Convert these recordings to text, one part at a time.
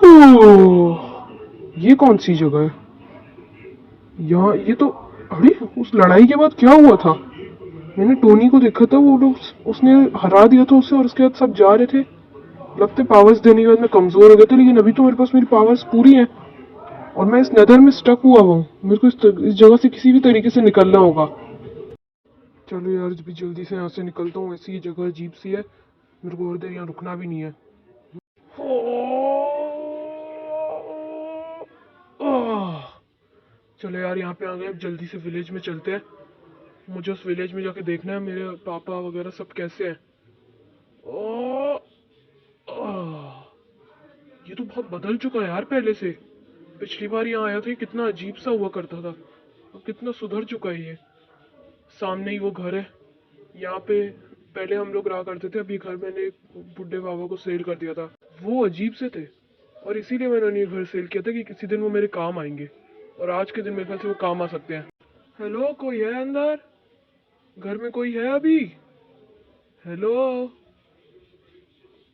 ओह, ये कौन सी जगह है? यहाँ ये तो, अरे उस लड़ाई के बाद क्या हुआ था? मैंने टोनी को देखा था, वो लोग उसने हरा दिया था उसे और उसके बाद सब जा रहे थे। लगता है पावर्स देने के बाद मैं कमजोर हो गया था, लेकिन अभी तो मेरे पास मेरी पावर्स पूरी हैं और मैं इस नदर में स्टक हुआ हूँ। मेरे को इस जगह से किसी भी तरीके से निकलना होगा। चलो यार, अभी जल्दी से यहाँ से निकलता हूँ। ऐसी ये जगह अजीब सी है, मेरे को और देर यहाँ रुकना भी नहीं है। आह, चलो यार, यहाँ पे आ गए। अब जल्दी से विलेज में चलते हैं। मुझे उस विलेज में जाके देखना है मेरे पापा वगैरह सब कैसे हैं। ओह, आह, ये तो बहुत बदल चुका है यार पहले से। पिछली बार यहाँ आया था ये कितना अजीब सा हुआ करता था, अब कितना सुधर चुका है ये। सामने ही वो घर है, यहाँ पे पहले हम लोग रहा करते थे। अभी घर मैंने बुढ़े बाबा को सेल कर दिया था। वो अजीब से थे और इसीलिए मैंने उन्हें घर सेल किया था कि किसी दिन वो मेरे काम आएंगे, और आज के दिन मेरे ख्याल से वो काम आ सकते हैं। हेलो, कोई है अंदर? घर में कोई है अभी? हेलो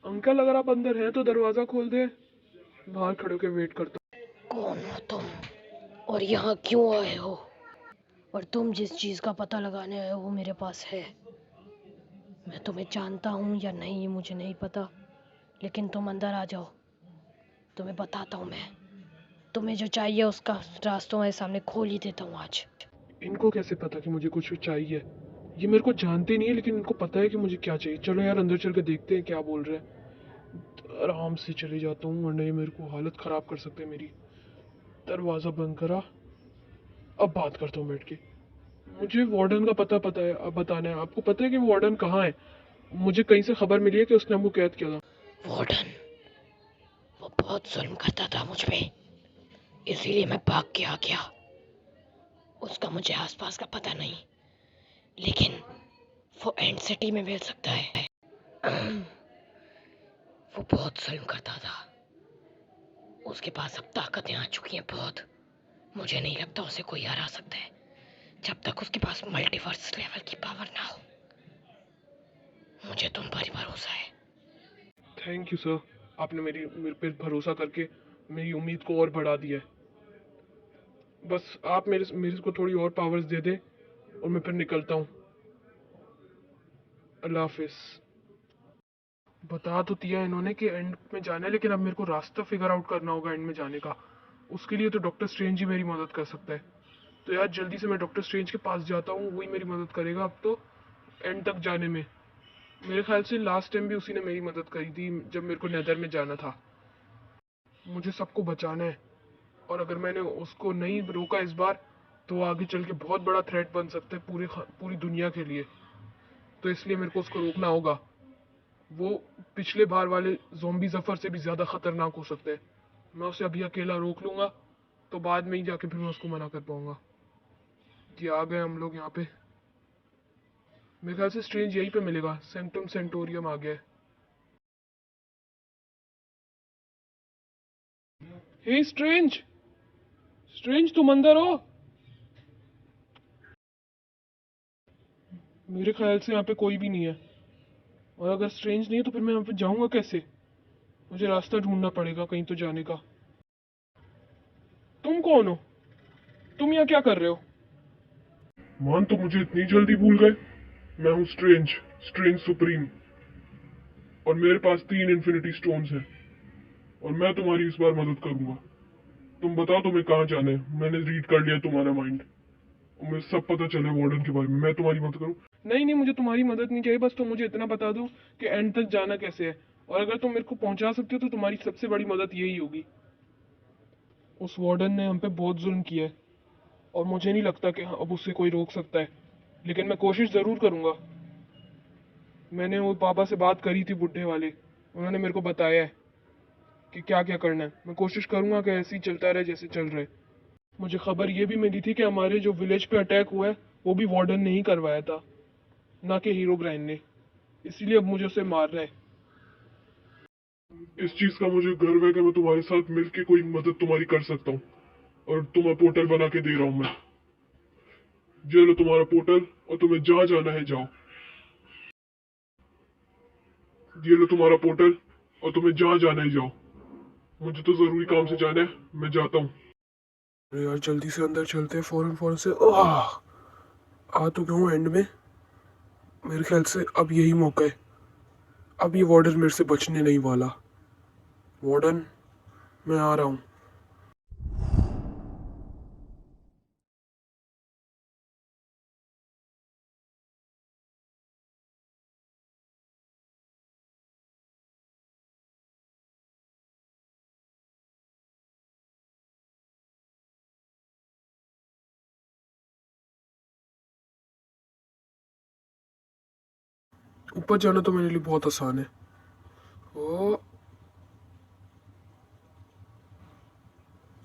अंकल, अगर आप अंदर हैं तो दरवाजा खोल दे। बाहर खड़े होकर वेट करता कौन हो तुम और यहाँ क्यों आए हो? और तुम जिस चीज़ का पता लगाने आए हो वो मेरे पास है। मैं तुम्हें जानता हूँ या नहीं ये मुझे नहीं पता, लेकिन तुम अंदर आ जाओ। तुम्हें बताता हूँ मैं। तुम्हें जो चाहिए उसका रास्ता मेरे सामने खोल ही देता हूँ आज। हूँ। इनको कैसे पता कि मुझे कुछ चाहिए? ये मेरे को जानते नहीं है, लेकिन इनको पता है कि मुझे क्या चाहिए। चलो यार, अंदर चल के देखते हैं क्या बोल रहे हैं। आराम से चले जाता हूँ वरना ये मेरे को हालत खराब कर सकते हैं मेरी। दरवाजा बंद करा, अब बात करता हूँ बैठ के। मुझे वार्डन का पता है, अब बताना है। आपको पता है कि वार्डन कहाँ है? मुझे कहीं से खबर मिली है कि उसने हमको कैद किया था। वार्डन वो बहुत जुल्म करता था मुझ पे, इसीलिए मैं भाग के आ गया। उसका मुझे आसपास का पता नहीं, लेकिन वो एंड सिटी में मिल सकता है। वो बहुत जुल्म करता था। उसके पास अब ताकतें आ चुकी हैं बहुत। मुझे नहीं लगता उसे कोई हरा सकता है जब तक उसके पास मल्टीवर्स लेवल की पावर ना हो। मुझे तुम पर ही भरोसा है। थैंक यू सर, आपने मेरे पे भरोसा करके मेरी उम्मीद को और बढ़ा दिया है। बस आप मेरे मेरे को थोड़ी और पावर्स दे दें और मैं फिर निकलता हूँ। अल्लाह हाफिज। बता तो दिया इन्होंने कि एंड में जाना है, लेकिन अब मेरे को रास्ता फिगर आउट करना होगा एंड में जाने का। उसके लिए तो डॉक्टर स्ट्रेंज ही मेरी मदद कर सकता है। तो यार जल्दी से मैं डॉक्टर स्ट्रेंज के पास जाता हूँ, वही मेरी मदद करेगा अब तो एंड तक जाने में। मेरे ख्याल से लास्ट टाइम भी उसी ने मेरी मदद करी थी जब मेरे को नेदर में जाना था। मुझे सबको बचाना है, और अगर मैंने उसको नहीं रोका इस बार तो वो आगे चल के बहुत बड़ा थ्रेट बन सकता है पूरी दुनिया के लिए। तो इसलिए मेरे को उसको रोकना होगा। वो पिछले बार वाले ज़ॉम्बी जफर से भी ज्यादा खतरनाक हो सकते हैं। मैं उसे अभी अकेला रोक लूंगा तो बाद में ही जाके फिर मैं उसको मना कर पाऊंगा। जी, आ गए हम लोग यहाँ पे। मेरे ख्याल से स्ट्रेंज यहीं पे मिलेगा। सेंटम सेंटोरियम आ गया है। हे स्ट्रेंज, स्ट्रेंज तुम अंदर हो? मेरे ख्याल से यहाँ पे कोई भी नहीं है, और अगर स्ट्रेंज नहीं है तो फिर मैं यहाँ पे जाऊंगा कैसे? मुझे रास्ता ढूंढना पड़ेगा कहीं तो जाने का। तुम कौन हो? तुम यहाँ क्या कर रहे हो? मान तो मुझे इतनी जल्दी भूल गए। मैं हूँ स्ट्रेंज, स्ट्रेंज सुप्रीम, और मेरे पास 3 इन्फिनिटी स्टोन्स हैं, और मैं तुम्हारी इस बार मदद करूंगा। तुम बताओ तुम्हें कहाँ जाना है। मैंने रीड कर लिया तुम्हारा माइंड, मुझे सब पता चला वार्डन के बारे में। मैं तुम्हारी मदद करूँ? नहीं नहीं, मुझे तुम्हारी मदद नहीं चाहिए। बस तुम मुझे इतना बता दो कि एंड तक जाना कैसे है, और अगर तुम मेरे को पहुंचा सकते हो तो तुम्हारी सबसे बड़ी मदद यही होगी। उस वार्डन ने हम पे बहुत जुल्म किया है, और मुझे नहीं लगता कि अब उससे कोई रोक सकता है, लेकिन मैं कोशिश जरूर करूंगा। मैंने वो पापा से बात करी थी, बुढ़े वाले, उन्होंने मेरे को बताया है कि क्या क्या करना है। मैं कोशिश करूंगा कि ऐसे ही चलता रहे जैसे चल रहे। मुझे खबर ये भी मिली थी कि हमारे जो विलेज पे अटैक हुआ है वो भी वार्डन ने ही करवाया था, ना कि हीरो ग्राइन ने। इसीलिए अब मुझे उसे मारना है। इस चीज का मुझे गर्व है कि मैं तुम्हारे साथ मिलके कोई मदद तुम्हारी कर सकता हूँ, और तुम्हें पोर्टल बना के दे रहा हूँ मैं। ये लो तुम्हारा पोर्टल, और तुम्हें जहाँ जाना है जाओ। ये लो तुम्हारा पोर्टल, और तुम्हें जहाँ जाना है जाओ। मुझे तो जरूरी काम से जाना है, मैं जाता हूँ। अरे यार जल्दी से अंदर चलते हैं, फौरन फौरन से। आ तो गया हूँ एंड में। मेरे ख्याल से अब यही मौका है। अब ये वार्डन मेरे से बचने नहीं वाला। वार्डन, मैं आ रहा हूँ। ऊपर जाना तो मेरे लिए बहुत आसान है। ओ,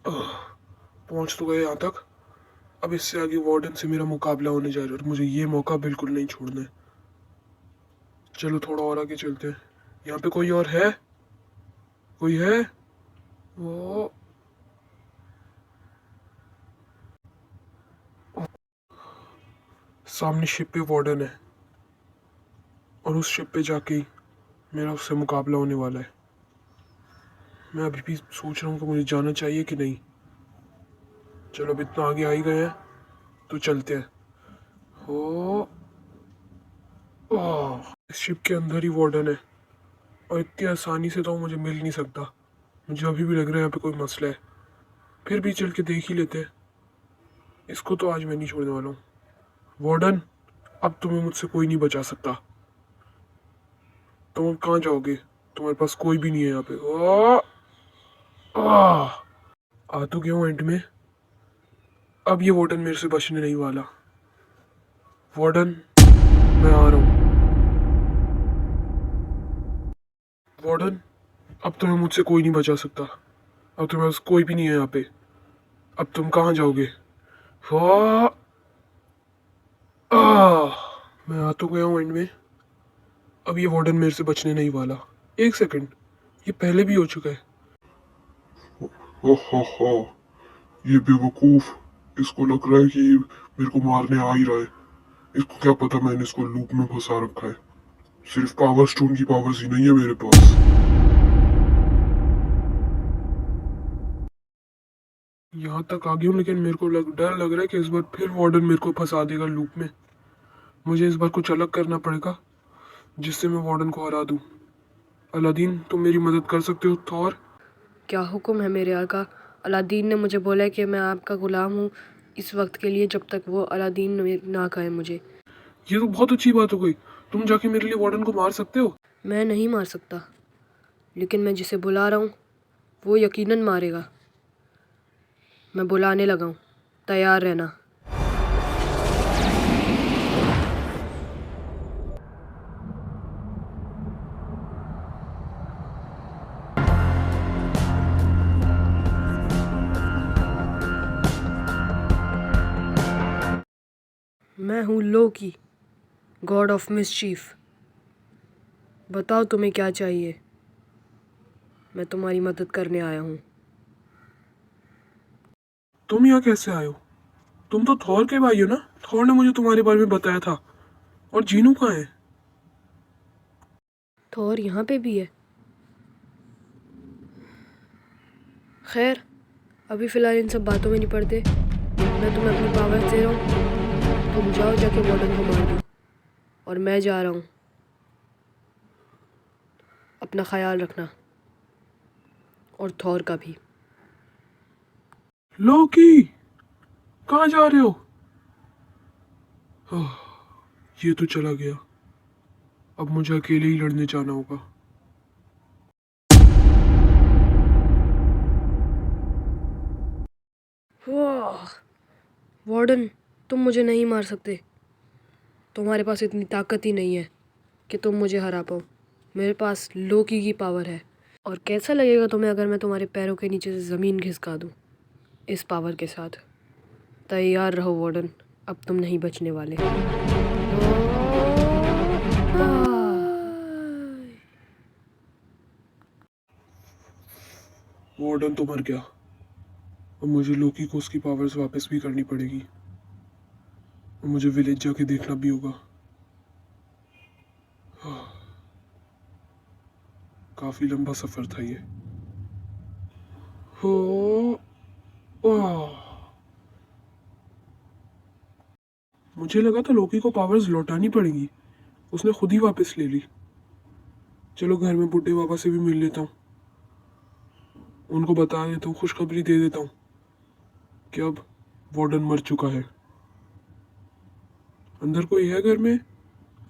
पहुंच तो गए यहाँ तक। अब इससे आगे वार्डन से मेरा मुकाबला होने जा रहा है और मुझे ये मौका बिल्कुल नहीं छोड़ना है। चलो थोड़ा और आगे चलते हैं। यहाँ पे कोई और है? कोई है? ओ, सामने शिप पे वार्डन है और उस शिप पे जाके ही मेरा उससे मुकाबला होने वाला है। मैं अभी भी सोच रहा हूँ कि मुझे जाना चाहिए कि नहीं। चलो अब इतना आगे आ ही गए हैं तो चलते हैं। ओ, इस शिप के अंदर ही वार्डन है और इतनी आसानी से तो वो मुझे मिल नहीं सकता। मुझे अभी भी लग रहा है यहाँ पे कोई मसला है। फिर भी चल के देख ही लेते हैं। इसको तो आज मैं नहीं छोड़ने वाला हूँ। वार्डन, अब तुम्हें मुझसे कोई नहीं बचा सकता। तुम अब कहाँ जाओगे? तुम्हारे पास कोई भी नहीं है यहाँ पे। आ तो गया हूँ एंड में। अब ये वार्डन मेरे से बचने नहीं वाला। वार्डन, मैं आ रहा हूँ। वार्डन, अब तुम्हें मुझसे कोई नहीं बचा सकता। अब तुम्हारे पास कोई भी नहीं है यहाँ पे। अब तुम कहाँ जाओगे? वाह, मैं आ तो गया हूँ एंड में। अब ये वार्डन मेरे से बचने नहीं वाला। एक सेकंड, ये पहले भी हो चुका है। हा, ये बेवकूफ, इसको लग रहा है कि मेरे को मारने आ ही रहा है। इसको क्या पता मैंने इसको लूप में फंसा रखा है। सिर्फ पावर स्टोन की पावर्स ही नहीं है मेरे पास। यहाँ तक आ गया हूँ लेकिन मेरे को डर लग रहा है कि इस बार फिर वार्डन मेरे को फंसा देगा लूप में। मुझे इस बार कुछ अलग करना पड़ेगा जिससे मैं वार्डन को हरा दूँ। अलादीन, तुम मेरी मदद कर सकते हो? थॉर। क्या हुक्म है मेरे आका? अलादीन ने मुझे बोला है कि मैं आपका गुलाम हूँ इस वक्त के लिए, जब तक वो अलादीन ना कहे मुझे। ये तो बहुत अच्छी बात हो गई। तुम जाके मेरे लिए वार्डन को मार सकते हो। मैं नहीं मार सकता, लेकिन मैं जिसे बुला रहा हूँ वो यकीनन मारेगा। मैं बुलाने लगा हूँ, तैयार रहना। मैं हूँ लोकी, गॉड ऑफ मिसचीफ। बताओ तुम्हें क्या चाहिए? मैं तुम्हारी मदद करने आया हूँ। तुम यहाँ कैसे आए हो? तुम तो थॉर के भाई हो ना? थॉर ने मुझे तुम्हारे बारे में बताया था। और जीनू कहाँ है? थोर यहाँ पे भी है। खैर, अभी फ़िलहाल इन सब बातों में नहीं पड़ते। मैं तुम्हें अपनी पावर दे रहा हूँ, तुम जाओ जाके वार्डन को मार दो। और मैं जा रहा हूँ। अपना ख्याल रखना, और थॉर का भी। लोकी, कहाँ जा रहे हो? आह, ये तो चला गया। अब मुझे अकेले ही लड़ने जाना होगा। वाह वार्डन, तुम मुझे नहीं मार सकते। तुम्हारे पास इतनी ताकत ही नहीं है कि तुम मुझे हरा पाओ। मेरे पास लोकी की पावर है। और कैसा लगेगा तुम्हें अगर मैं तुम्हारे पैरों के नीचे से ज़मीन खिसका दूँ इस पावर के साथ? तैयार रहो वार्डन, अब तुम नहीं बचने वाले। वार्डन तो मर गया। अब मुझे लोकी को उसकी पावर्स वापस भी करनी पड़ेगी। और मुझे विलेज जाके देखना भी होगा। काफी लंबा सफर था ये। हो आह। मुझे लगा था लोकी को पावर्स लौटानी पड़ेगी, उसने खुद ही वापस ले ली। चलो घर में बुड्ढे बाबा से भी मिल लेता हूँ, उनको बता देता हूँ, खुशखबरी दे देता हूँ कि अब वार्डन मर चुका है। अंदर कोई है घर में?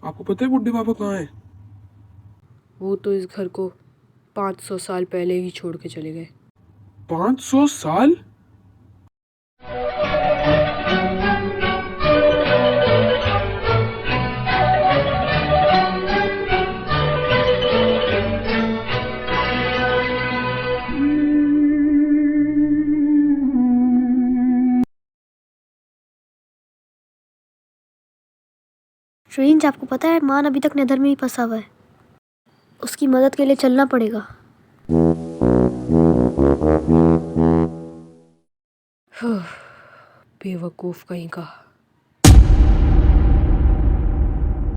आपको पता है बुड्ढे बाबा कहाँ है? वो तो इस घर को 500 साल पहले ही छोड़ के चले गए। 500 साल? स्ट्रेंज, आपको पता है मान अभी तक नेदर में ही फंसा हुआ है। उसकी मदद के लिए चलना पड़ेगा। बेवकूफ कहीं का।